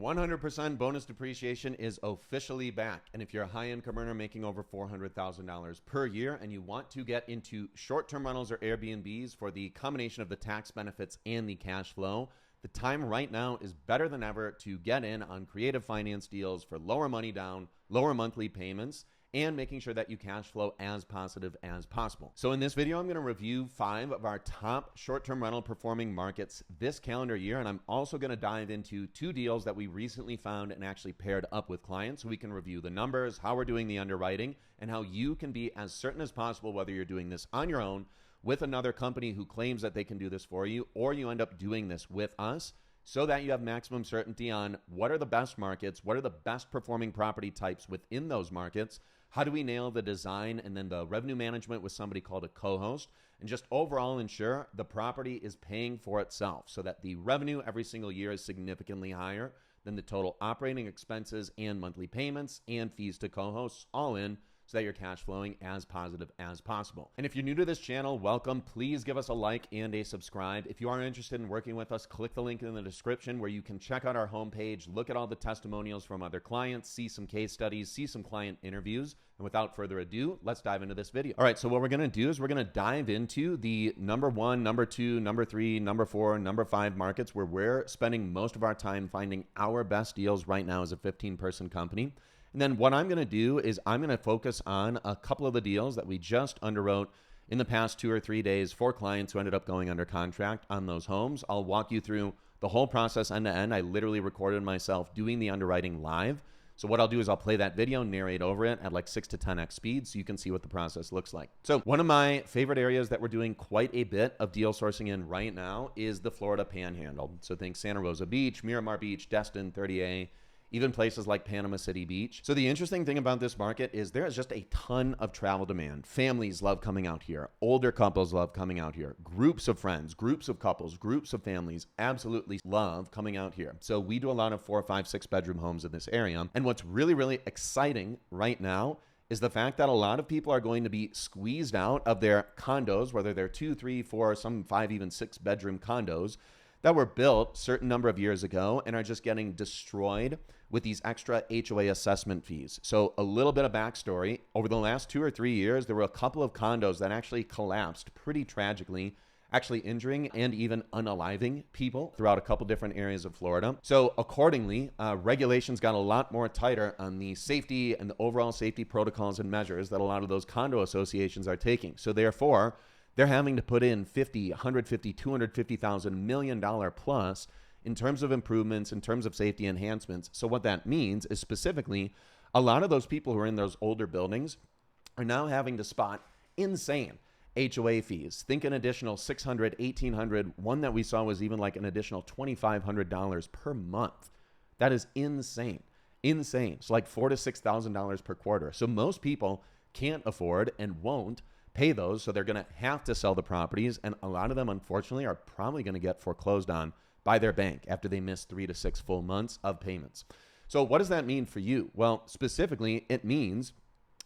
100% bonus depreciation is officially back. And if you're a high-income earner making over $400,000 per year and you want to get into short-term rentals or Airbnbs for the combination of the tax benefits and the cash flow, the time right now is better than ever to get in on creative finance deals for lower money down, lower monthly payments, and making sure that you cash flow as positive as possible. So in this video, I'm going to review 5 of our top short-term rental performing markets this calendar year, and I'm also going to dive into 2 deals that we recently found and actually paired up with clients so we can review the numbers, how we're doing the underwriting, and how you can be as certain as possible whether you're doing this on your own with another company who claims that they can do this for you, or you end up doing this with us, so that you have maximum certainty on what are the best markets, what are the best performing property types within those markets, how do we nail the design and then the revenue management with somebody called a co-host, and just overall ensure the property is paying for itself so that the revenue every single year is significantly higher than the total operating expenses and monthly payments and fees to co-hosts all in, so that you're cash flowing as positive as possible. And if you're new to this channel, welcome. Please give us a like and a subscribe. If you are interested in working with us, click the link in the description where you can check out our homepage, look at all the testimonials from other clients, see some case studies, see some client interviews. And without further ado, let's dive into this video. All right, so what we're gonna do is we're gonna dive into the number 1, number 2, number 3, number 4, number 5 markets where we're spending most of our time finding our best deals right now as a 15-person company. And then what I'm going to do is I'm going to focus on a couple of the deals that we just underwrote in the past 2 or 3 days for clients who ended up going under contract on those homes. I'll walk you through the whole process end to end. I literally recorded myself doing the underwriting live. So what I'll do is I'll play that video, narrate over it at like 6 to 10x speed so you can see what the process looks like. So one of my favorite areas that we're doing quite a bit of deal sourcing in right now is the Florida Panhandle. So think Santa Rosa Beach, Miramar Beach, Destin, 30A, even places like Panama City Beach. So the interesting thing about this market is there is just a ton of travel demand. Families love coming out here. Older couples love coming out here. Groups of friends, groups of couples, groups of families absolutely love coming out here. So we do a lot of 4, 5, 6 bedroom homes in this area. And what's really, really exciting right now is the fact that a lot of people are going to be squeezed out of their condos, whether they're 2, 3, 4, some 5, even 6 bedroom condos that were built a certain number of years ago and are just getting destroyed with these extra HOA assessment fees. So a little bit of backstory. Over the last 2 or 3 years, there were a couple of condos that actually collapsed pretty tragically, actually injuring and even unaliving people throughout a couple different areas of Florida. So accordingly, regulations got a lot more tighter on the safety and the overall safety protocols and measures that a lot of those condo associations are taking. So therefore, they're having to put in $50, $150, $250,000 million plus in terms of improvements, in terms of safety enhancements. So what that means is specifically, a lot of those people who are in those older buildings are now having to spot insane HOA fees. Think an additional $600, $1,800. One that we saw was even like an additional $2,500 per month. That is insane, insane. It's like $4,000 to $6,000 per quarter. So most people can't afford and won't pay those, so they're going to have to sell the properties, and a lot of them, unfortunately, are probably going to get foreclosed on by their bank after they miss 3 to 6 full months of payments. So what does that mean for you? Well, specifically, it means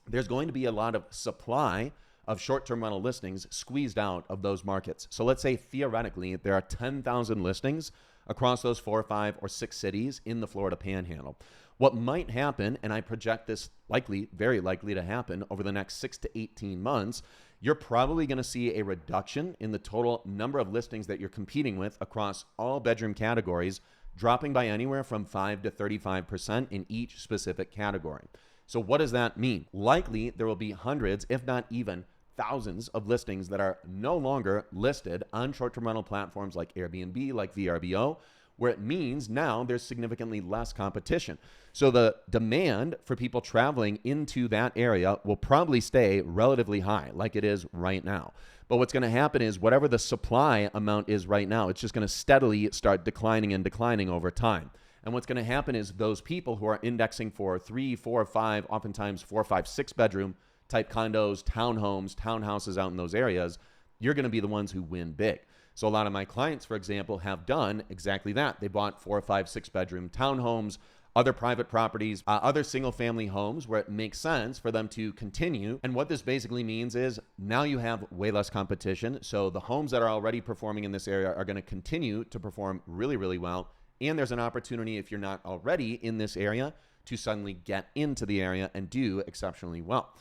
there's going to be a lot of supply of short-term rental listings squeezed out of those markets. So let's say theoretically there are 10,000 listings across those 4, 5, or 6 cities in the Florida Panhandle. What might happen, and I project this likely, very likely to happen over the next 6 to 18 months, you're probably going to see a reduction in the total number of listings that you're competing with across all bedroom categories, dropping by anywhere from 5 to 35% in each specific category. So what does that mean? Likely there will be hundreds, if not even thousands of listings that are no longer listed on short-term rental platforms like Airbnb, like VRBO, where it means now there's significantly less competition. So the demand for people traveling into that area will probably stay relatively high like it is right now. But what's going to happen is whatever the supply amount is right now, it's just going to steadily start declining and declining over time. And what's going to happen is those people who are indexing for 3, 4, 5, oftentimes 4, 5, 6 bedroom type condos, townhomes, townhouses out in those areas, you're going to be the ones who win big. So a lot of my clients, for example, have done exactly that. They bought 4, 5, 6 bedroom townhomes, other private properties, other single family homes where it makes sense for them to continue. And what this basically means is now you have way less competition. So the homes that are already performing in this area are going to continue to perform really, really well. And there's an opportunity, if you're not already in this area, to suddenly get into the area and do exceptionally well.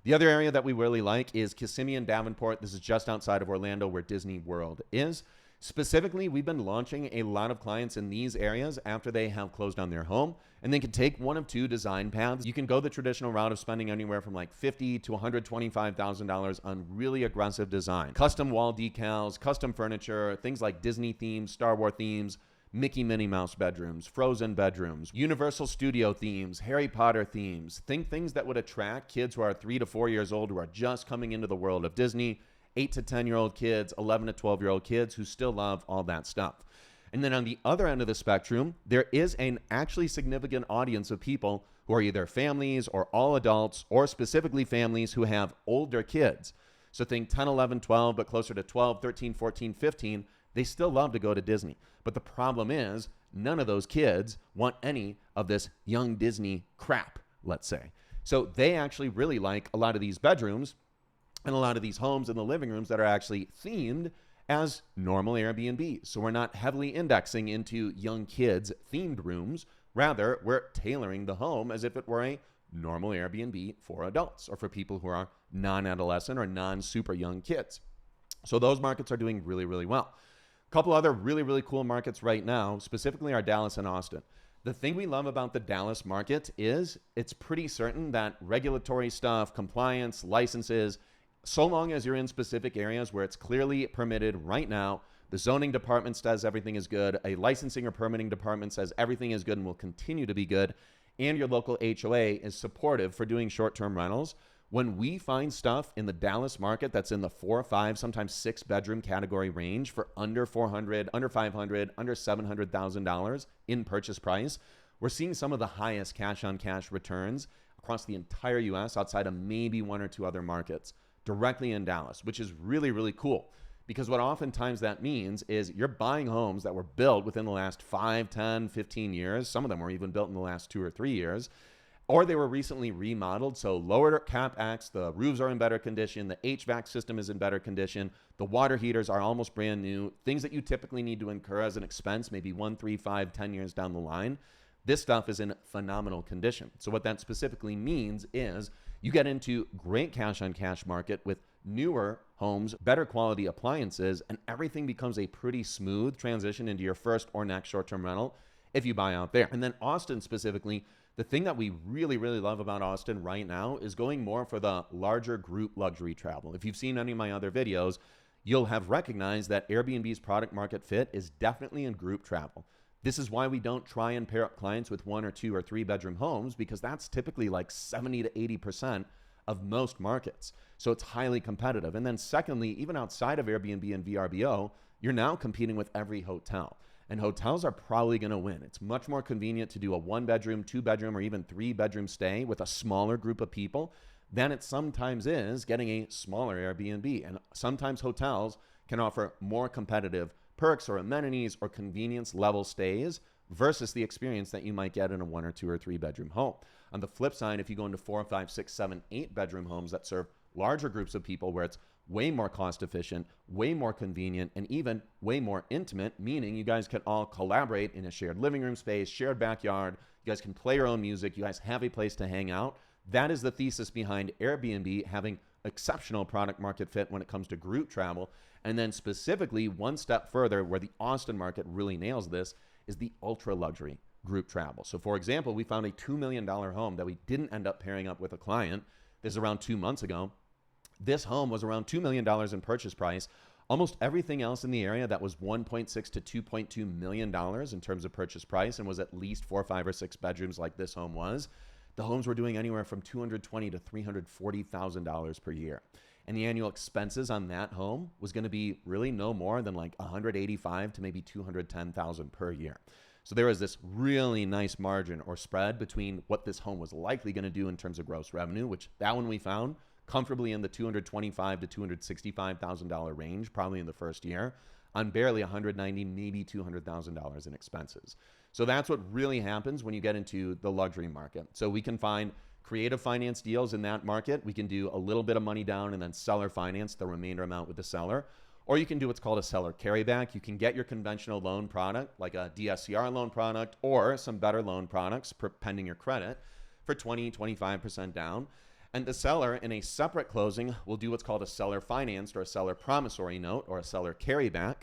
The other area that we really like is Kissimmee and Davenport. This is just outside of Orlando where Disney World is. Specifically, we've been launching a lot of clients in these areas after they have closed on their home, and they can take one of two design paths. You can go the traditional route of spending anywhere from like $50,000 to $125,000 on really aggressive design. Custom wall decals, custom furniture, things like Disney themes, Star Wars themes, Mickey Minnie Mouse bedrooms, Frozen bedrooms, Universal Studio themes, Harry Potter themes. Think things that would attract kids who are 3 to 4 years old who are just coming into the world of Disney, 8 to 10-year-old kids, 11 to 12-year-old kids who still love all that stuff. And then on the other end of the spectrum, there is an actually significant audience of people who are either families or all adults, or specifically families who have older kids. So think 10, 11, 12, but closer to 12, 13, 14, 15. They still love to go to Disney. But the problem is none of those kids want any of this young Disney crap, let's say. So they actually really like a lot of these bedrooms and a lot of these homes in the living rooms that are actually themed as normal Airbnbs. So we're not heavily indexing into young kids themed rooms. Rather, we're tailoring the home as if it were a normal Airbnb for adults or for people who are non-adolescent or non-super young kids. So those markets are doing really, really well. A couple other really, really cool markets right now, specifically are Dallas and Austin. The thing we love about the Dallas market is it's pretty certain that regulatory stuff, compliance, licenses, so long as you're in specific areas where it's clearly permitted right now, the zoning department says everything is good, a licensing or permitting department says everything is good and will continue to be good, and your local HOA is supportive for doing short-term rentals. When we find stuff in the Dallas market that's in the 4, 5, sometimes 6 bedroom category range for under $400,000, under $500,000, under $700,000 in purchase price, we're seeing some of the highest cash-on-cash returns across the entire U.S. outside of maybe 1 or 2 other markets directly in Dallas, which is really, really cool. Because what oftentimes that means is you're buying homes that were built within the last 5, 10, 15 years. Some of them were even built in the last 2 or 3 years. Or they were recently remodeled, so lower CapEx, the roofs are in better condition, the HVAC system is in better condition, the water heaters are almost brand new, things that you typically need to incur as an expense, maybe 1, 3, 5, 10 years down the line. This stuff is in phenomenal condition. So what that specifically means is you get into great cash-on-cash market with newer homes, better quality appliances, and everything becomes a pretty smooth transition into your first or next short-term rental if you buy out there. And then Austin specifically, the thing that we really, really love about Austin right now is going more for the larger group luxury travel. If you've seen any of my other videos, you'll have recognized that Airbnb's product market fit is definitely in group travel. This is why we don't try and pair up clients with 1 or 2 or 3 bedroom homes, because that's typically like 70 to 80% of most markets. So it's highly competitive. And then secondly, even outside of Airbnb and VRBO, you're now competing with every hotel. And hotels are probably going to win. It's much more convenient to do a 1 bedroom, 2 bedroom, or even 3 bedroom stay with a smaller group of people than it sometimes is getting a smaller Airbnb. And sometimes hotels can offer more competitive perks or amenities or convenience level stays versus the experience that you might get in a 1 or 2 or 3 bedroom home. On the flip side, if you go into 4, 5, 6, 7, 8 bedroom homes that serve larger groups of people where it's way more cost efficient, way more convenient, and even way more intimate, meaning you guys can all collaborate in a shared living room space, shared backyard, you guys can play your own music, you guys have a place to hang out. That is the thesis behind Airbnb having exceptional product market fit when it comes to group travel. And then specifically, one step further, where the Austin market really nails this, is the ultra luxury group travel. So for example, we found a $2 million home that we didn't end up pairing up with a client. This is around 2 months ago. This home was around $2 million in purchase price. Almost everything else in the area that was $1.6 to $2.2 million in terms of purchase price and was at least 4, 5, or 6 bedrooms like this home was, the homes were doing anywhere from $220,000 to $340,000 per year. And the annual expenses on that home was going to be really no more than like $185,000 to maybe $210,000 per year. So there was this really nice margin or spread between what this home was likely going to do in terms of gross revenue, which that one we found comfortably in the $225,000 to $265,000 range, probably in the first year, on barely $190,000, maybe $200,000 in expenses. So that's what really happens when you get into the luxury market. So we can find creative finance deals in that market. We can do a little bit of money down and then seller finance the remainder amount with the seller. Or you can do what's called a seller carryback. You can get your conventional loan product, like a DSCR loan product or some better loan products, pending your credit, for 20, 25% down. And the seller in a separate closing will do what's called a seller financed or a seller promissory note or a seller carryback.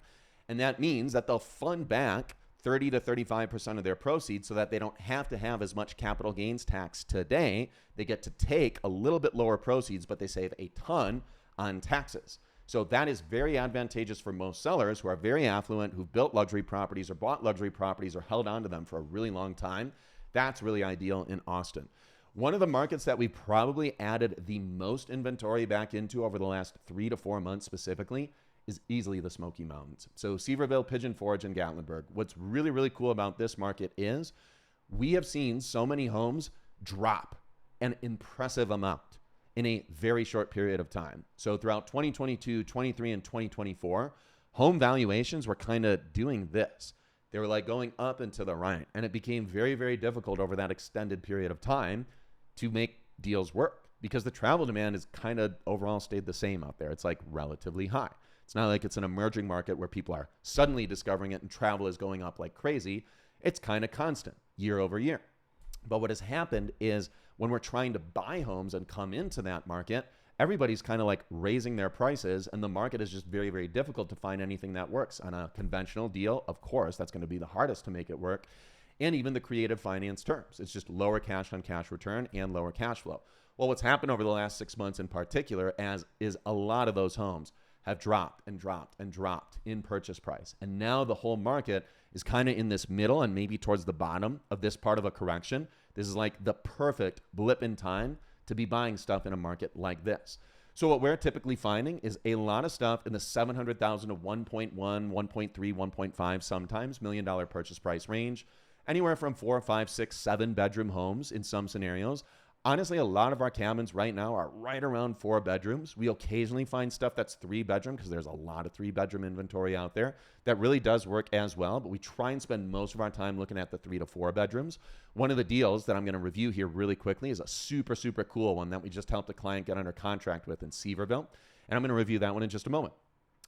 And that means that they'll fund back 30 to 35% of their proceeds so that they don't have to have as much capital gains tax today. They get to take a little bit lower proceeds, but they save a ton on taxes. So that is very advantageous for most sellers who are very affluent, who've built luxury properties or bought luxury properties or held on to them for a really long time. That's really ideal in Austin. One of the markets that we probably added the most inventory back into over the last 3 to 4 months specifically is easily the Smoky Mountains. So Sevierville, Pigeon Forge, and Gatlinburg. What's really, really cool about this market is we have seen so many homes drop an impressive amount in a very short period of time. So throughout 2022, 23, and 2024, home valuations were kind of doing this. They were like going up and to the right. And it became very, very difficult over that extended period of time to make deals work because the travel demand is kind of overall stayed the same out there. It's like relatively high. It's not like it's an emerging market where people are suddenly discovering it and travel is going up like crazy. It's kind of constant year over year. But what has happened is when we're trying to buy homes and come into that market, everybody's kind of like raising their prices and the market is just very, very difficult to find anything that works. On a conventional deal, of course, that's going to be the hardest to make it work. And even the creative finance terms. It's just lower cash on cash return and lower cash flow. Well, what's happened over the last 6 months in particular is a lot of those homes have dropped and dropped and dropped in purchase price. And now the whole market is kind of in this middle and maybe towards the bottom of this part of a correction. This is like the perfect blip in time to be buying stuff in a market like this. So what we're typically finding is a lot of stuff in the $700,000 to 1.1, 1.3, 1.5 sometimes $1 million purchase price range. Anywhere from 4, 5, 6, 7 bedroom homes in some scenarios. Honestly, a lot of our cabins right now are right around 4 bedrooms. We occasionally find stuff that's 3 bedroom because there's a lot of 3 bedroom inventory out there that really does work as well. But we try and spend most of our time looking at the 3 to 4 bedrooms. One of the deals that I'm going to review here really quickly is a super, super cool one that we just helped a client get under contract with in Sevierville. And I'm going to review that one in just a moment.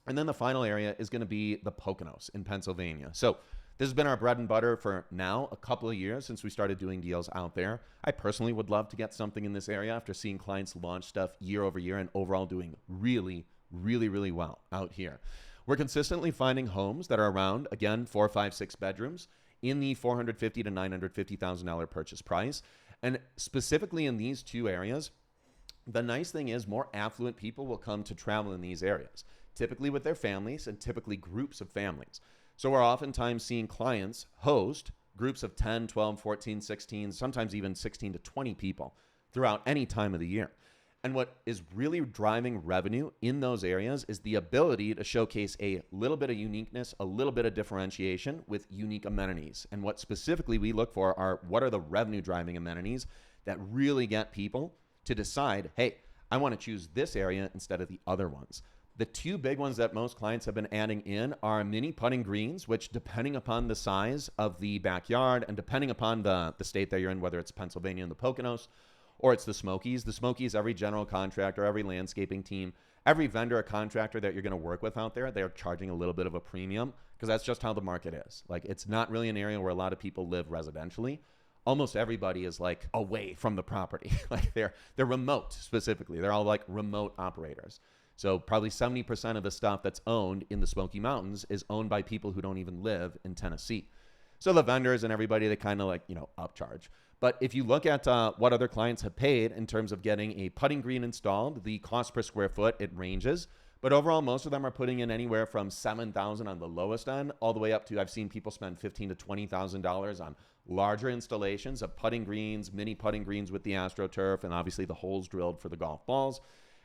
And then the final area is going to be the Poconos in Pennsylvania. So this has been our bread and butter for now a couple of years since we started doing deals out there. I personally would love to get something in this area after seeing clients launch stuff year over year and overall doing really, really, really well out here. We're consistently finding homes that are around, again, 4, 5, 6 bedrooms in the $450,000 to $950,000 purchase price. And specifically in these two areas, the nice thing is more affluent people will come to travel in these areas, typically with their families and typically groups of families. So we're oftentimes seeing clients host groups of 10, 12, 14, 16, sometimes even 16 to 20 people throughout any time of the year. And what is really driving revenue in those areas is the ability to showcase a little bit of uniqueness, a little bit of differentiation with unique amenities. And what specifically we look for are what are the revenue driving amenities that really get people to decide, hey, I want to choose this area instead of the other ones. The two big ones that most clients have been adding in are mini putting greens, which depending upon the size of the backyard and depending upon the state that you're in, whether it's Pennsylvania and the Poconos or it's the Smokies. The Smokies, every general contractor, every landscaping team, every vendor or contractor that you're going to work with out there, they're charging a little bit of a premium because that's just how the market is. Like it's not really an area where a lot of people live residentially. Almost everybody is like away from the property. Like they're remote specifically. They're all like remote operators. So probably 70% of the stuff that's owned in the Smoky Mountains is owned by people who don't even live in Tennessee. So the vendors and everybody, they kind of like, upcharge. But if you look at what other clients have paid in terms of getting a putting green installed, the cost per square foot, it ranges. But overall, most of them are putting in anywhere from $7,000 on the lowest end all the way up to, I've seen people spend $15,000 to $20,000 on larger installations of putting greens, mini putting greens with the AstroTurf, and obviously the holes drilled for the golf balls.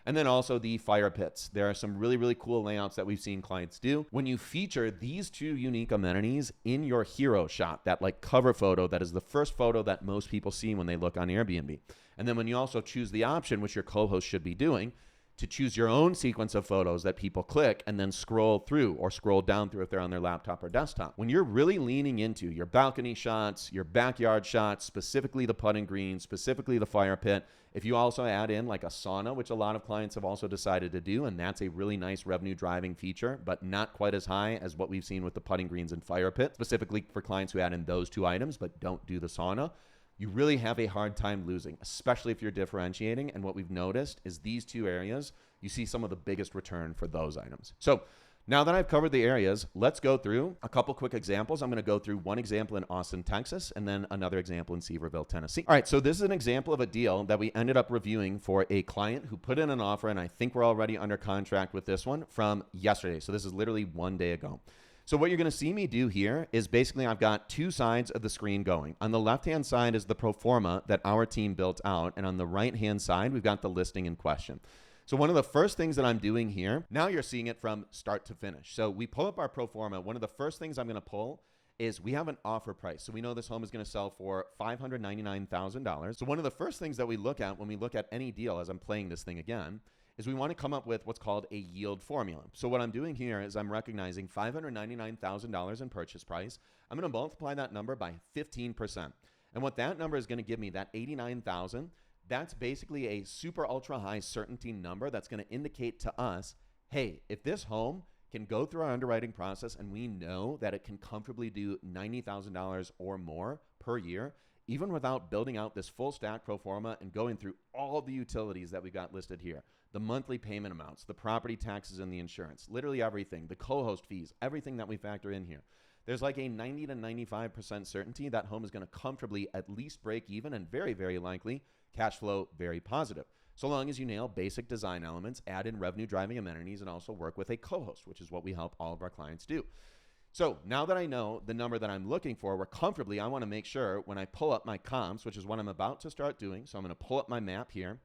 And then also the fire pits. There are some really, really cool layouts that we've seen clients do. When you feature these two unique amenities in your hero shot, that like cover photo, that is the first photo that most people see when they look on Airbnb. And then when you also choose the option, which your co-host should be doing, to choose your own sequence of photos that people click and then scroll through or scroll down through if they're on their laptop or desktop. When you're really leaning into your balcony shots, your backyard shots, specifically the putting green, specifically the fire pit, if you also add in like a sauna, which a lot of clients have also decided to do, and that's a really nice revenue driving feature, but not quite as high as what we've seen with the putting greens and fire pit, specifically for clients who add in those two items but don't do the sauna, you really have a hard time losing, especially if you're differentiating. And what we've noticed is these two areas, you see some of the biggest return for those items. So now that I've covered the areas, let's go through a couple quick examples. I'm going to go through one example in Austin, Texas, and then another example in Sevierville, Tennessee. All right, so this is an example of a deal that we ended up reviewing for a client who put in an offer, and I think we're already under contract with this one from yesterday. So this is literally one day ago. So what you're going to see me do here is basically I've got two sides of the screen going. On the left-hand side is the pro forma that our team built out, and on the right-hand side, we've got the listing in question. So one of the first things that I'm doing here, now you're seeing it from start to finish. So we pull up our pro forma. One of the first things I'm going to pull is we have an offer price. So we know this home is going to sell for $599,000. So one of the first things that we look at when we look at any deal, as I'm playing this thing again, is we want to come up with what's called a yield formula. So what I'm doing here is I'm recognizing $599,000 in purchase price. I'm going to multiply that number by 15%. And what that number is going to give me, that $89,000, that's basically a super ultra high certainty number that's going to indicate to us, hey, if this home can go through our underwriting process and we know that it can comfortably do $90,000 or more per year, even without building out this full stack pro forma and going through all the utilities that we got listed here, the monthly payment amounts, the property taxes and the insurance, literally everything, the co-host fees, everything that we factor in here. There's like a 90 to 95% certainty that home is going to comfortably at least break even and very, very likely cash flow very positive. So long as you nail basic design elements, add in revenue driving amenities, and also work with a co-host, which is what we help all of our clients do. So now that I know the number that I'm looking for, where comfortably I want to make sure when I pull up my comps, which is what I'm about to start doing. So I'm going to pull up my map here.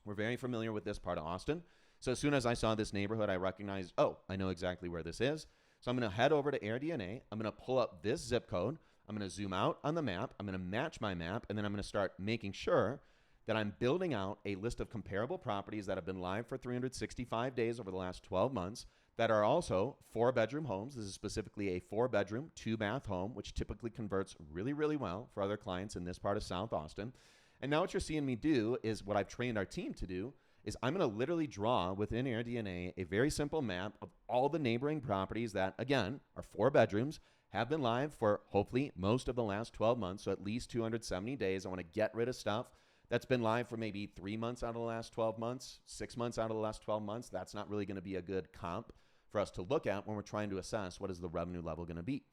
We're very familiar with this part of Austin. So as soon as I saw this neighborhood, I recognized, oh, I know exactly where this is. So I'm going to head over to AirDNA. I'm going to pull up this zip code. I'm going to zoom out on the map. I'm going to match my map, and then I'm going to start making sure that I'm building out a list of comparable properties that have been live for 365 days over the last 12 months that are also 4-bedroom homes. This is specifically a 4-bedroom, 2-bath home, which typically converts really, really well for other clients in this part of South Austin. And now what you're seeing me do is what I've trained our team to do is I'm going to literally draw within AirDNA a very simple map of all the neighboring properties that, again, are 4 bedrooms, have been live for hopefully most of the last 12 months, so at least 270 days. I want to get rid of stuff that's been live for maybe 3 months out of the last 12 months, 6 months out of the last 12 months. That's not really going to be a good comp for us to look at when we're trying to assess what is the revenue level going to be.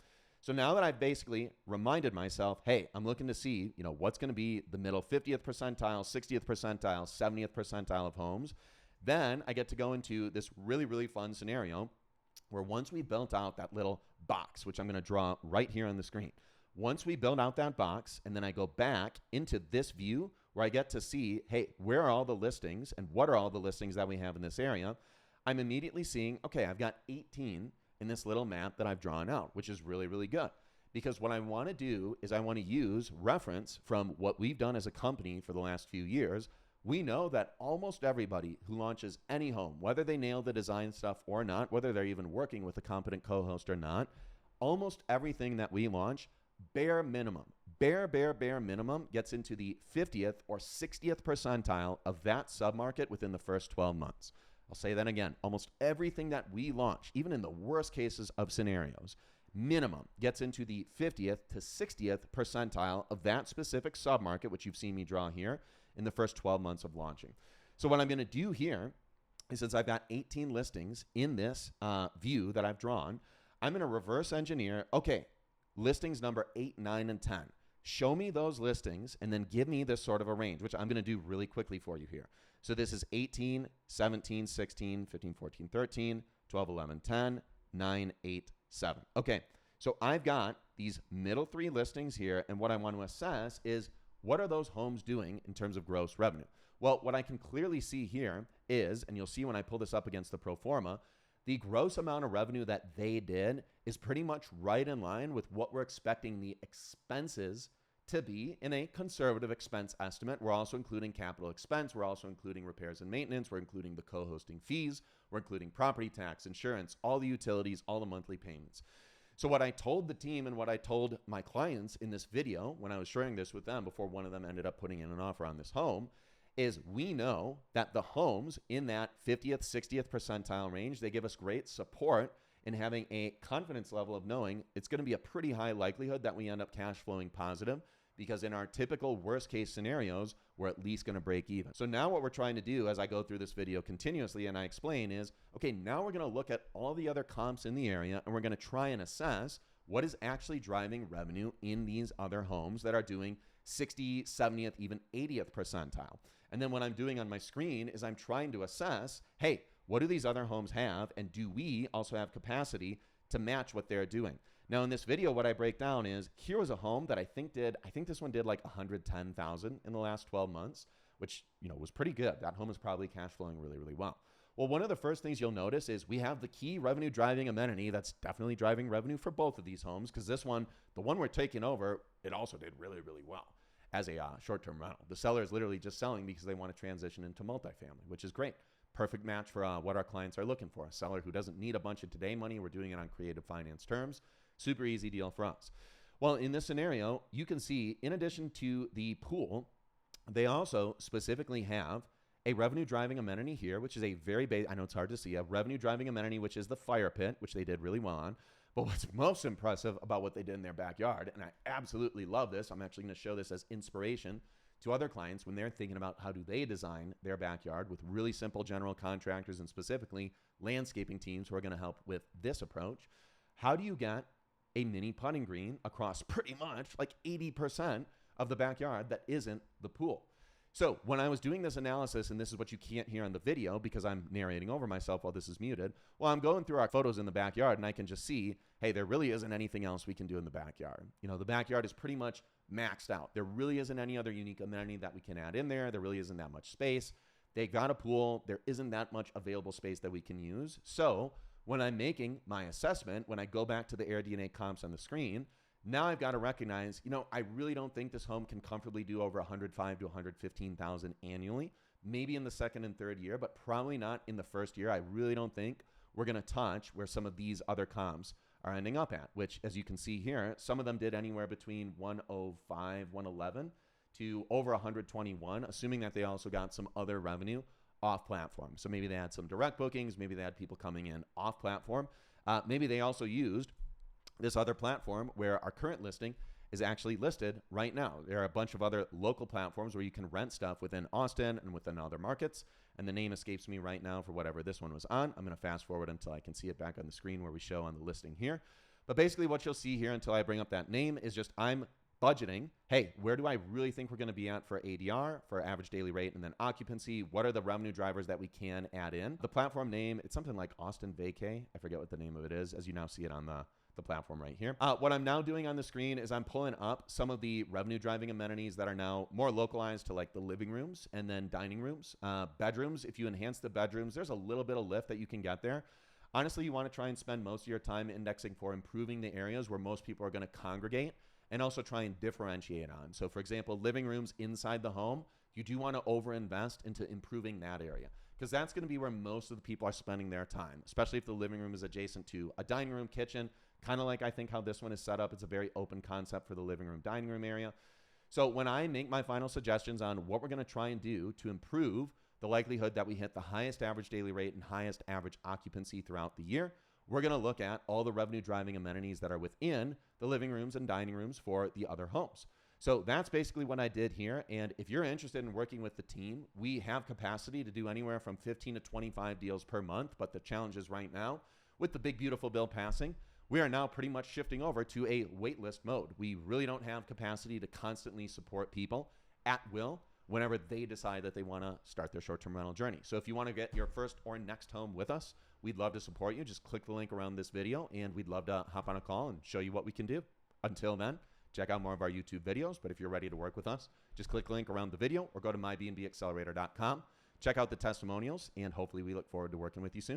So now that I've basically reminded myself, hey, I'm looking to see, what's going to be the middle 50th percentile, 60th percentile, 70th percentile of homes, then I get to go into this really, really fun scenario where once we built out that little box, which I'm going to draw right here on the screen, once we build out that box and then I go back into this view where I get to see, hey, where are all the listings and what are all the listings that we have in this area, I'm immediately seeing, okay, I've got 18 in this little map that I've drawn out, which is really, really good. Because what I want to do is I want to use reference from what we've done as a company for the last few years. We know that almost everybody who launches any home, whether they nail the design stuff or not, whether they're even working with a competent co-host or not, almost everything that we launch, bare minimum gets into the 50th or 60th percentile of that submarket within the first 12 months. I'll say that again. Almost everything that we launch, even in the worst cases of scenarios, minimum gets into the 50th to 60th percentile of that specific submarket, which you've seen me draw here, in the first 12 months of launching. So what I'm going to do here is, since I've got 18 listings in this view that I've drawn, I'm going to reverse engineer, okay, listings number 8, 9, and 10. Show me those listings and then give me this sort of a range, which I'm going to do really quickly for you here. So this is 18, 17, 16, 15, 14, 13, 12, 11, 10, 9, 8, 7. Okay, so I've got these middle 3 listings here, and what I want to assess is what are those homes doing in terms of gross revenue? Well, what I can clearly see here is, and you'll see when I pull this up against the pro forma, the gross amount of revenue that they did is pretty much right in line with what we're expecting the expenses to be in a conservative expense estimate. We're also including capital expense. We're also including repairs and maintenance. We're including the co-hosting fees. We're including property tax, insurance, all the utilities, all the monthly payments. So what I told the team and what I told my clients in this video when I was sharing this with them before one of them ended up putting in an offer on this home is we know that the homes in that 50th, 60th percentile range, they give us great support in having a confidence level of knowing it's going to be a pretty high likelihood that we end up cash flowing positive, because in our typical worst case scenarios, we're at least going to break even. So now what we're trying to do as I go through this video continuously and I explain is, okay, now we're going to look at all the other comps in the area and we're going to try and assess what is actually driving revenue in these other homes that are doing 60th, 70th, even 80th percentile. And then what I'm doing on my screen is I'm trying to assess, hey, what do these other homes have? And do we also have capacity to match what they're doing? Now in this video, what I break down is here was a home that I think this one did like 110,000 in the last 12 months, which, was pretty good. That home is probably cash flowing really, really well. Well, one of the first things you'll notice is we have the key revenue driving amenity that's definitely driving revenue for both of these homes, because this one, the one we're taking over, it also did really, really well as a short-term rental. The seller is literally just selling because they want to transition into multifamily, which is great. Perfect match for what our clients are looking for. A seller who doesn't need a bunch of today money. We're doing it on creative finance terms. Super easy deal for us. Well, in this scenario, you can see in addition to the pool, they also specifically have a revenue driving amenity here, which is a very basic, I know it's hard to see, a revenue driving amenity, which is the fire pit, which they did really well on. But what's most impressive about what they did in their backyard, and I absolutely love this, I'm actually going to show this as inspiration to other clients when they're thinking about how do they design their backyard with really simple general contractors and specifically landscaping teams who are going to help with this approach. How do you get a mini putting green across pretty much like 80% of the backyard that isn't the pool? So when I was doing this analysis, and this is what you can't hear on the video because I'm narrating over myself while this is muted, well, I'm going through our photos in the backyard and I can just see, hey, there really isn't anything else we can do in the backyard. The backyard is pretty much maxed out. There really isn't any other unique amenity that we can add in there. There really isn't that much space. They got a pool. There isn't that much available space that we can use. So when I'm making my assessment, when I go back to the AirDNA comps on the screen, now I've got to recognize, I really don't think this home can comfortably do over 105 to 115,000 annually, maybe in the second and third year, but probably not in the first year. I really don't think we're going to touch where some of these other comps are ending up at, which as you can see here, some of them did anywhere between 105, 111 to over 121, assuming that they also got some other revenue off platform. So maybe they had some direct bookings, maybe they had people coming in off platform. Maybe they also used this other platform where our current listing is actually listed right now. There are a bunch of other local platforms where you can rent stuff within Austin and within other markets. And the name escapes me right now for whatever this one was on. I'm going to fast forward until I can see it back on the screen where we show on the listing here. But basically what you'll see here until I bring up that name is just I'm budgeting. Hey, where do I really think we're going to be at for ADR, for average daily rate, and then occupancy? What are the revenue drivers that we can add in? The platform name, it's something like Austin Vacay. I forget what the name of it is, as you now see it on the platform right here. What I'm now doing on the screen is I'm pulling up some of the revenue driving amenities that are now more localized to like the living rooms and then dining rooms. Bedrooms, if you enhance the bedrooms, there's a little bit of lift that you can get there. Honestly, you want to try and spend most of your time indexing for improving the areas where most people are going to congregate and also try and differentiate on. So for example, living rooms inside the home, you do want to overinvest into improving that area, because that's going to be where most of the people are spending their time, especially if the living room is adjacent to a dining room, kitchen, kind of like I think how this one is set up. It's a very open concept for the living room, dining room area. So when I make my final suggestions on what we're going to try and do to improve the likelihood that we hit the highest average daily rate and highest average occupancy throughout the year, we're going to look at all the revenue driving amenities that are within the living rooms and dining rooms for the other homes. So that's basically what I did here. And if you're interested in working with the team, we have capacity to do anywhere from 15 to 25 deals per month. But the challenge is right now, with the big, beautiful bill passing, we are now pretty much shifting over to a waitlist mode. We really don't have capacity to constantly support people at will whenever they decide that they want to start their short-term rental journey. So if you want to get your first or next home with us, we'd love to support you. Just click the link around this video and we'd love to hop on a call and show you what we can do. Until then, check out more of our YouTube videos. But if you're ready to work with us, just click the link around the video or go to mybnbaccelerator.com. Check out the testimonials, and hopefully we look forward to working with you soon.